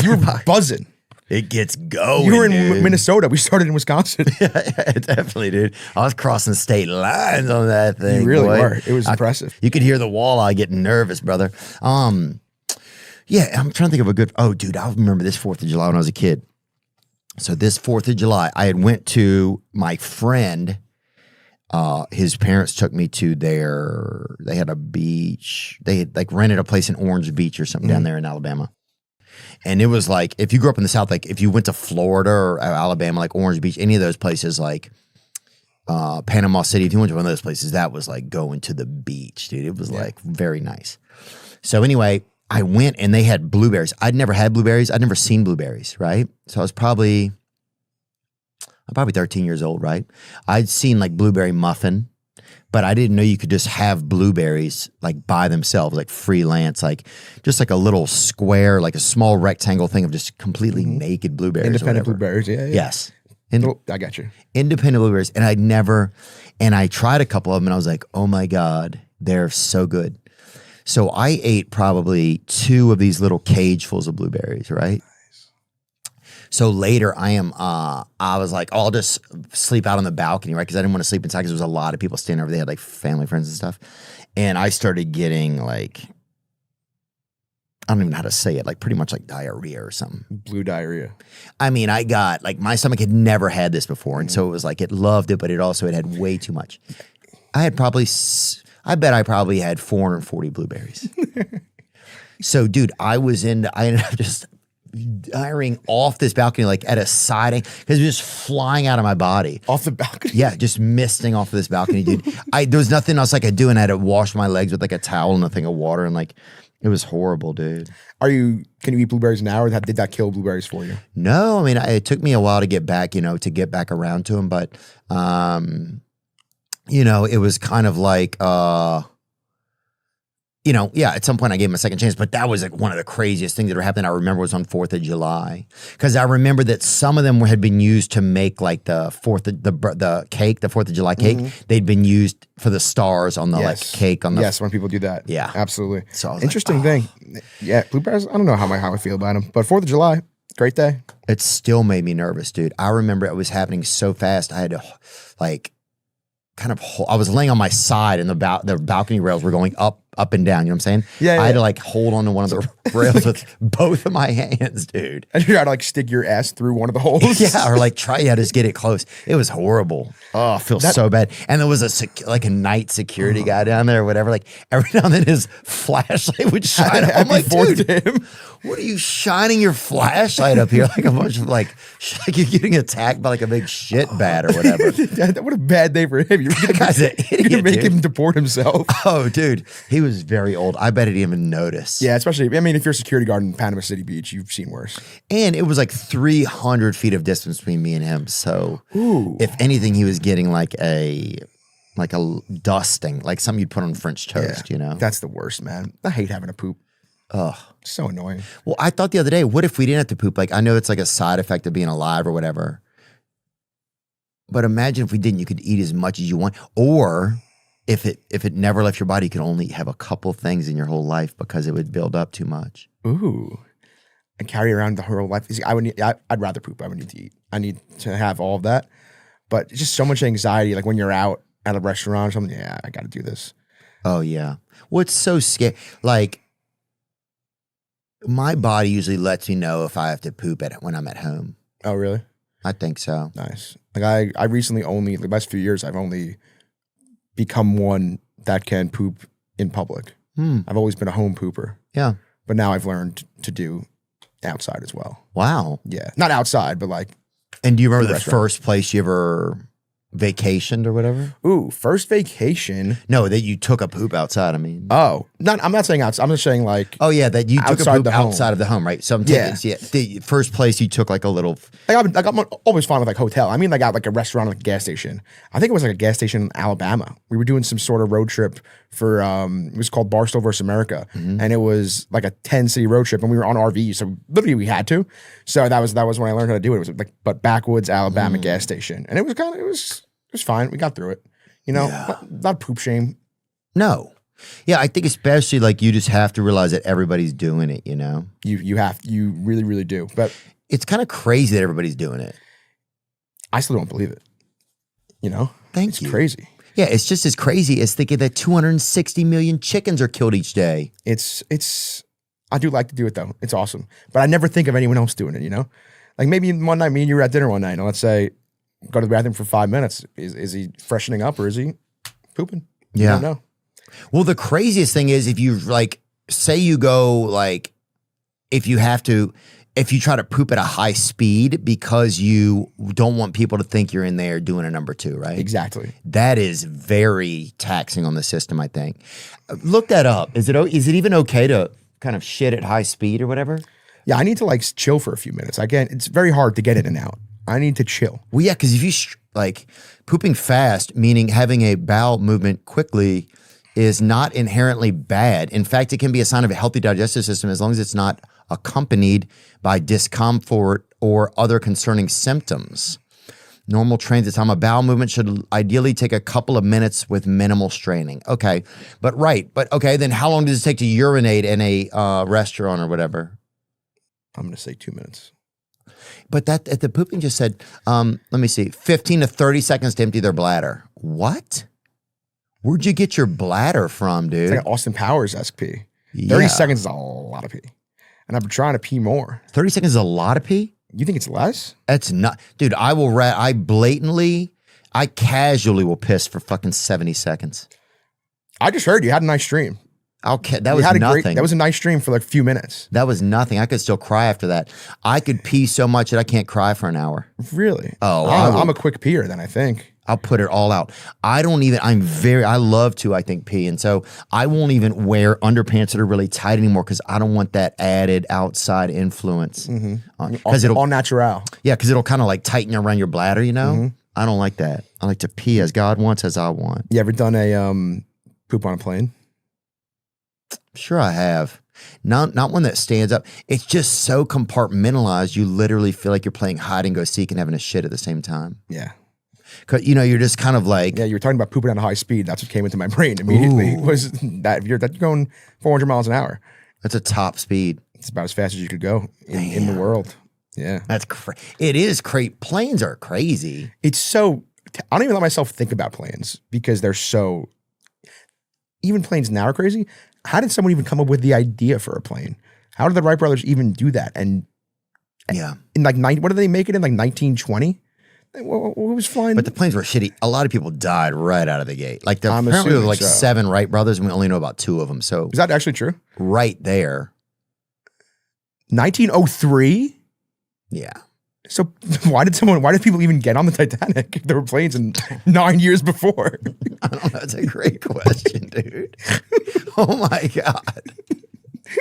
You were buzzing. It gets going. You were in dude. Minnesota. We started in Wisconsin. Yeah, definitely, dude. I was crossing state lines on that thing. You really boy. were. It was impressive. You could hear the walleye getting nervous, brother. Yeah, I'm trying to think of a good. Oh, dude, I remember this 4th of July when I was a kid. So this 4th of July, I had went to my friend. His parents took me to they had a beach. They had like rented a place in Orange Beach or something down there in Alabama. And it was like, if you grew up in the South, like if you went to Florida or Alabama, like Orange Beach, any of those places, like Panama City, if you went to one of those places, that was like going to the beach, dude. It was like very nice. So anyway, I went and they had blueberries. I'd never had blueberries. I'd never seen blueberries, right? So I'm probably 13 years old, right? I'd seen like blueberry muffin, but I didn't know you could just have blueberries like by themselves, like freelance, like just like a little square, like a small rectangle thing of just completely naked blueberries. Independent blueberries, yeah. Yes. I got you. Independent blueberries. And I tried a couple of them and I was like, oh my God, they're so good. So I ate probably 2 of these little cagefuls of blueberries, right? So later I was like, oh, I'll just sleep out on the balcony, right? Because I didn't want to sleep inside because there was a lot of people staying over. They had like family, friends and stuff. And I started getting like, I don't even know how to say it, like pretty much like diarrhea or something. Blue diarrhea. I mean, I got like, my stomach had never had this before. And so it was like, it loved it, but it had way too much. I bet I probably had 440 blueberries. So dude, I ended up just diarrheaing off this balcony, like at a siding, because it was just flying out of my body. Off the balcony? Yeah, just misting off of this balcony, dude. There was nothing else I could do, and I had to wash my legs with like a towel and a thing of water, and like, it was horrible, dude. Can you eat blueberries now, or did that kill blueberries for you? No, I mean, it took me a while to get back, back around to them, but, it was kind of like, at some point I gave him a second chance, but that was like one of the craziest things that ever happened. I remember was on 4th of July, because I remember that some of them had been used to make like the 4th of July cake. They'd been used for the stars on the like cake on the. Yes, when people do that. Yeah, absolutely. So interesting thing. Yeah, blueberries. I don't know how I feel about them, but 4th of July, great day. It still made me nervous, dude. I remember it was happening so fast. I had to like I was laying on my side and the balcony rails were going up and down, you know what I'm saying? Yeah. I had to like hold on to one of the rails with both of my hands, dude. And you had to like stick your ass through one of the holes. Yeah, or like just get it close. It was horrible. Oh, I feel so bad. And there was a night security guy down there or whatever. Like every now and then his flashlight would shine. I'm like, dude, what are you shining your flashlight up here? Like a bunch of like you're getting attacked by like a big shit bat or whatever. What a bad day for him. You're gonna make him deport himself. Oh, dude. He was very old. I bet he didn't even notice. Yeah, especially, I mean, if you're a security guard in Panama City Beach, you've seen worse. And it was like 300 feet of distance between me and him. So if anything, he was getting like a dusting, like something you'd put on French toast, That's the worst, man. I hate having to poop. Ugh. So annoying. Well, I thought the other day, what if we didn't have to poop? Like, I know it's like a side effect of being alive or whatever. But imagine if we didn't, you could eat as much as you want. Or if it never left your body, you could only have a couple things in your whole life because it would build up too much. Ooh. And carry around the whole life. I'd rather poop. I would need to eat. I need to have all of that. But it's just so much anxiety. Like when you're out at a restaurant or something, yeah, I got to do this. Oh, yeah. Well, it's so scary. Like, my body usually lets me know if I have to poop when I'm at home. Oh, really? I think so. Nice. Like I recently only, the last few years, I've only become one that can poop in public. I've always been a home pooper. Yeah. But now I've learned to do outside as well. Wow. Yeah. Not outside, but like. And do you remember the first place you ever vacationed or whatever? Ooh, first vacation. No, that you took a poop outside, I mean. Oh, I'm not saying outside. I'm just saying like. Oh, yeah, that you took a poop outside of the home, right? So I'm taking, Yeah. the first place you took like a little. I'm always fond of like hotel. I mean, like out like a restaurant or like a gas station. I think it was like a gas station in Alabama. We were doing some sort of road trip for, it was called Barstow versus America. And it was like a 10-city road trip and we were on RV. So literally we had to. So that was when I learned how to do it. It was like, but backwoods Alabama gas station. And it was fine. We got through it. Not poop shame. No. Yeah, I think especially like you just have to realize that everybody's doing it, you know? You really, really do. But it's kind of crazy that everybody's doing it. I still don't believe it. You know? Thank you. It's crazy. Yeah, it's just as crazy as thinking that 260 million chickens are killed each day. I do like to do it though. It's awesome. But I never think of anyone else doing it, you know? Like maybe one night, me and you were at dinner one night, and let's say, go to the bathroom for 5 minutes. Is he freshening up or is he pooping? Yeah. I don't know. Well, the craziest thing is if you like, say you go like, if you try to poop at a high speed because you don't want people to think you're in there doing a number 2, right? Exactly. That is very taxing on the system, I think. Look that up. Is it even okay to kind of shit at high speed or whatever? Yeah, I need to like chill for a few minutes. Again, it's very hard to get in and out. I need to chill. Well, yeah, because if you like pooping fast, meaning having a bowel movement quickly, is not inherently bad. In fact, it can be a sign of a healthy digestive system as long as it's not accompanied by discomfort or other concerning symptoms. Normal transit time, a bowel movement should ideally take a couple of minutes with minimal straining. Okay, but okay, then how long does it take to urinate in a restaurant or whatever? I'm going to say 2 minutes. But the pooping just said, let me see, 15 to 30 seconds to empty their bladder. What? Where'd you get your bladder from, dude? It's like an Austin Powers-esque pee. 30 seconds is a lot of pee. And I've been trying to pee more. 30 seconds is a lot of pee? You think it's less? That's not, dude, I casually will piss for fucking 70 seconds. I just heard you had a nice stream. Okay, that was nothing. That was a nice stream for like a few minutes. That was nothing. I could still cry after that. I could pee so much that I can't cry for an hour. Really? Oh, I'm a quick peer then, I think. I'll put it all out. I love to, I think, pee. And so I won't even wear underpants that are really tight anymore because I don't want that added outside influence. Because all natural. Yeah, because it'll kind of like tighten around your bladder, you know? I don't like that. I like to pee as God wants, as I want. You ever done a poop on a plane? Sure I have. Not one that stands up. It's just so compartmentalized, you literally feel like you're playing hide and go seek and having a shit at the same time. Yeah. Because, you know, you're just kind of like... Yeah, you were talking about pooping at a high speed. That's what came into my brain immediately. Was that you're going 400 miles an hour. That's a top speed. It's about as fast as you could go in the world. Yeah. That's it is crazy. Planes are crazy. It's so... I don't even let myself think about planes because they're so... Even planes now are crazy. How did someone even come up with the idea for a plane? How did the Wright brothers even do that? And yeah, in like what did they make it in like 1920? What was flying? But the planes were shitty. A lot of people died right out of the gate. Like apparently there were like 7 Wright brothers, and we only know about 2 of them. So is that actually true? Right there, 1903. Yeah. So why did people even get on the Titanic if there were planes in 9 years before? I don't know. That's a great question, dude. Oh my God.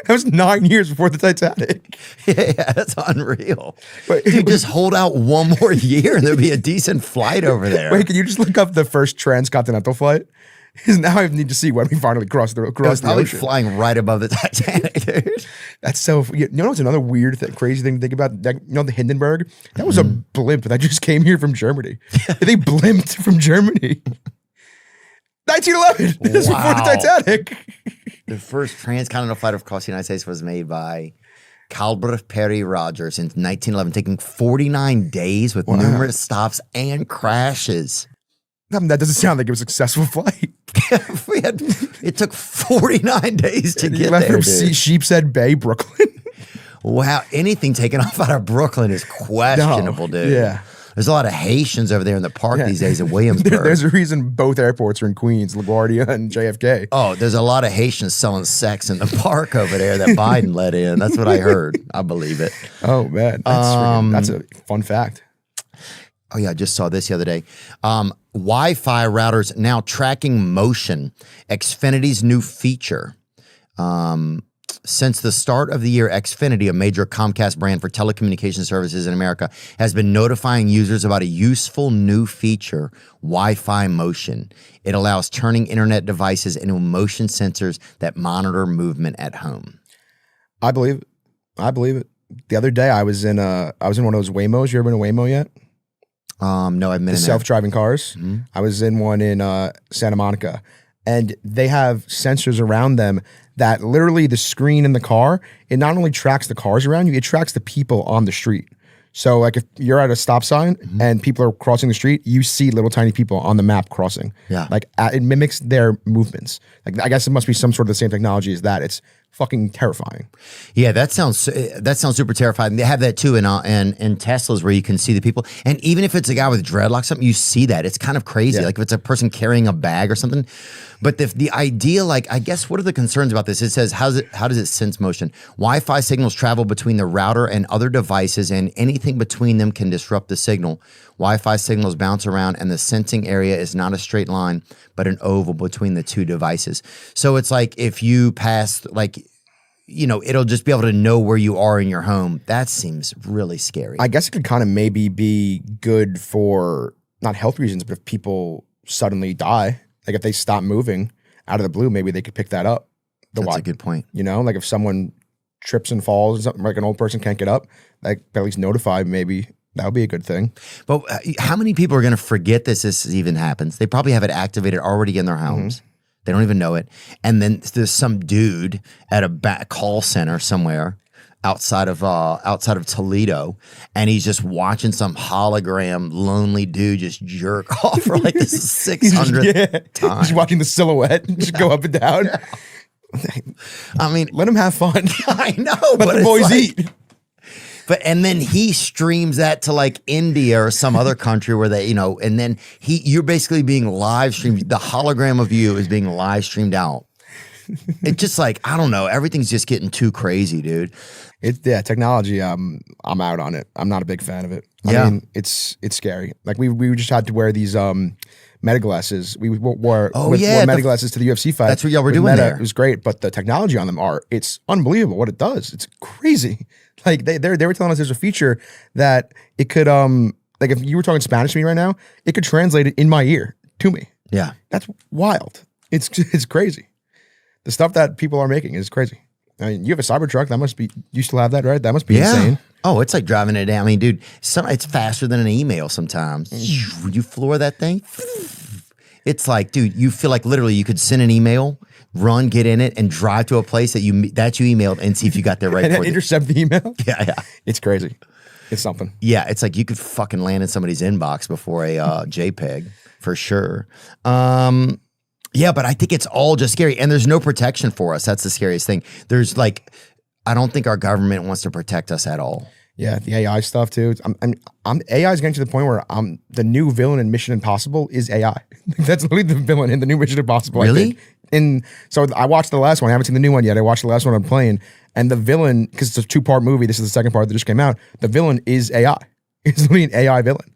That was 9 years before the Titanic. Yeah, that's unreal. Dude, just hold out one more year and there'll be a decent flight over there. Wait, can you just look up the first transcontinental flight? Because now I need to see when we finally crossed the ocean. Flying right above the Titanic, dude. That's so... You know what's another weird, crazy thing to think about? You know the Hindenburg? That was a blimp that just came here from Germany. They blimped from Germany. 1911! This was before the Titanic. The first transcontinental flight across the United States was made by Calbert Perry Rogers in 1911, taking 49 days with numerous stops and crashes. That doesn't sound like it was a successful flight. It took 49 days to get left there, from Sheepshead Bay, Brooklyn. Wow, anything taken off out of Brooklyn is questionable, dude. Yeah. There's a lot of Haitians over there in the park these days in Williamsburg. There's a reason both airports are in Queens, LaGuardia and JFK. Oh, there's a lot of Haitians selling sex in the park over there that Biden let in. That's what I heard. I believe it. Oh, man. That's a fun fact. Oh, yeah, I just saw this the other day. Wi-Fi routers now tracking motion. Xfinity's new feature. Since the start of the year, Xfinity, a major Comcast brand for telecommunication services in America, has been notifying users about a useful new feature, Wi-Fi motion. It allows turning internet devices into motion sensors that monitor movement at home. I believe it. The other day, I was in one of those Waymos. You ever been to Waymo yet? No, I've been in self-driving cars. I was in one in Santa Monica, and they have sensors around them that literally the screen in the car, it not only tracks the cars around you, it tracks the people on the street. So like if you're at a stop sign and people are crossing the street, you see little tiny people on the map crossing. Yeah. Like it mimics their movements. Like I guess it must be some sort of the same technology as that. It's fucking terrifying. Yeah, that sounds super terrifying. They have that too in Teslas where you can see the people, and even if it's a guy with dreadlocks, or something, you see that. It's kind of crazy. Yeah. Like if it's a person carrying a bag or something. But the idea, like, I guess, what are the concerns about this? It says, how does it sense motion? Wi-Fi signals travel between the router and other devices, and anything between them can disrupt the signal. Wi-Fi signals bounce around, and the sensing area is not a straight line, but an oval between the two devices. So it's like if you pass, like, you know, it'll just be able to know where you are in your home. That seems really scary. I guess it could kind of maybe be good for not health reasons, but if people suddenly die, like if they stop moving out of the blue, maybe they could pick that up. That's a good point. You know, like if someone trips and falls or something, like an old person can't get up, like at least notify, maybe that would be a good thing. But how many people are going to forget this even happens? They probably have it activated already in their homes. They don't even know it. And then there's some dude at a call center somewhere outside of Toledo, and he's just watching some hologram lonely dude just jerk off for like the 600th time. He's watching the silhouette just go up and down. I mean, let him have fun. I know. Let the boys eat. And then he streams that to like India or some other country where they, you know, and then you're basically being live streamed. The hologram of you is being live streamed out. It's just like, I don't know. Everything's just getting too crazy, dude. Technology. I'm out on it. I'm not a big fan of it. I mean, it's scary. Like we just had to wear these Meta glasses. We wore Meta glasses to the UFC fight. That's what y'all were doing Meta. there. It was great, but the technology on them it's unbelievable what it does. It's crazy. Like they were telling us there's a feature that it could like if you were talking Spanish to me right now, it could translate it in my ear to me. Yeah. That's wild. It's crazy. The stuff that people are making is crazy. I mean, you have a Cybertruck. That must be, you still have that, right? That must be insane. Oh, it's like driving it down. I mean, dude, it's faster than an email sometimes. You floor that thing. It's like, dude, you feel like literally you could send an email, run, get in it, and drive to a place that you emailed and see if you got there right. And intercept the email. Yeah. It's crazy. It's something. Yeah, it's like you could fucking land in somebody's inbox before a JPEG for sure. Yeah, but I think it's all just scary, and there's no protection for us. That's the scariest thing. There's like, I don't think our government wants to protect us at all. Yeah, the AI stuff too. AI is getting to the point where the new villain in Mission Impossible is AI. That's literally the villain in the new Mission Impossible. Really? So I watched the last one. I haven't seen the new one yet. I watched the last one on plane, and the villain, because it's a 2-part movie. This is the second part that just came out. The villain is AI. It's literally an AI villain.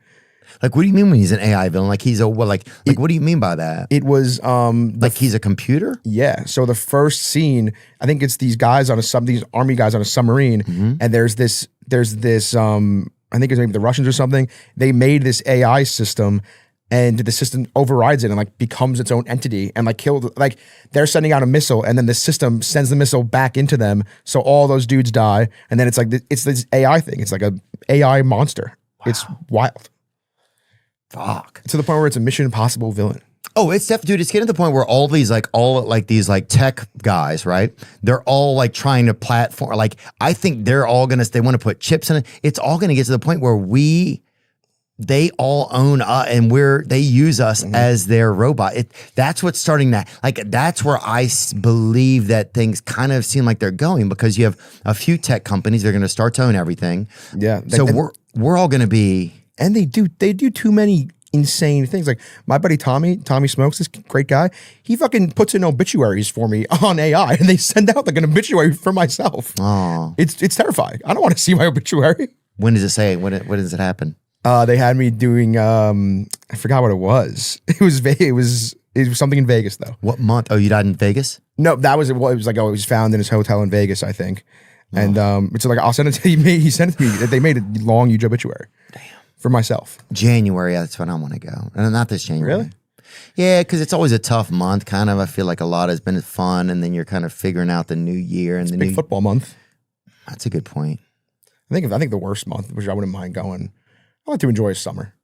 Like, what do you mean when he's an AI villain? Like he's what do you mean by that? It was like he's a computer? Yeah. So the first scene, I think it's these guys these army guys on a submarine, and there's this I think it's maybe the Russians or something. They made this AI system, and the system overrides it and like becomes its own entity and like killed. Like they're sending out a missile, and then the system sends the missile back into them, so all those dudes die. And then it's like it's this AI thing. It's like a AI monster. Wow. It's wild. Fuck. To the point where it's a Mission Impossible villain. Oh, it's definitely, dude, it's getting to the point where all these tech guys, right? They're all like trying to platform. Like, I think they're all they want to put chips in it. It's all going to get to the point where they all own us and they use us as their robot. That's what's starting that. Like, that's where I believe that things kind of seem like they're going, because you have a few tech companies that are going to start to own everything. Yeah. So we're all going to be. And they do too many insane things. Like my buddy Tommy Smokes, this great guy, he fucking puts in obituaries for me on AI, and they send out like an obituary for myself. Oh, it's terrifying. I don't want to see my obituary. When does it say? When does it happen? They had me doing I forgot what it was. It was something in Vegas though. What month? Oh, you died in Vegas? No, that was it. Well, it was like, oh, it was found in his hotel in Vegas, I think. And it's like, I'll send it to you. He sent it to me. They made a long huge obituary. Damn. For myself. January, that's when I want to go. And not this January. Really? Yeah, because it's always a tough month, kind of. I feel like a lot has been fun, and then you're kind of figuring out the new year. And it's big football month. That's a good point. I think the worst month, which I wouldn't mind going, I like to enjoy summer.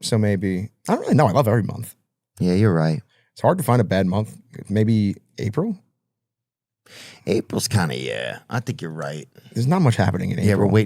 So maybe, I don't really know. I love every month. Yeah, you're right. It's hard to find a bad month. Maybe April. April's kind of, yeah. I think you're right. There's not much happening in April. Yeah, we're waiting.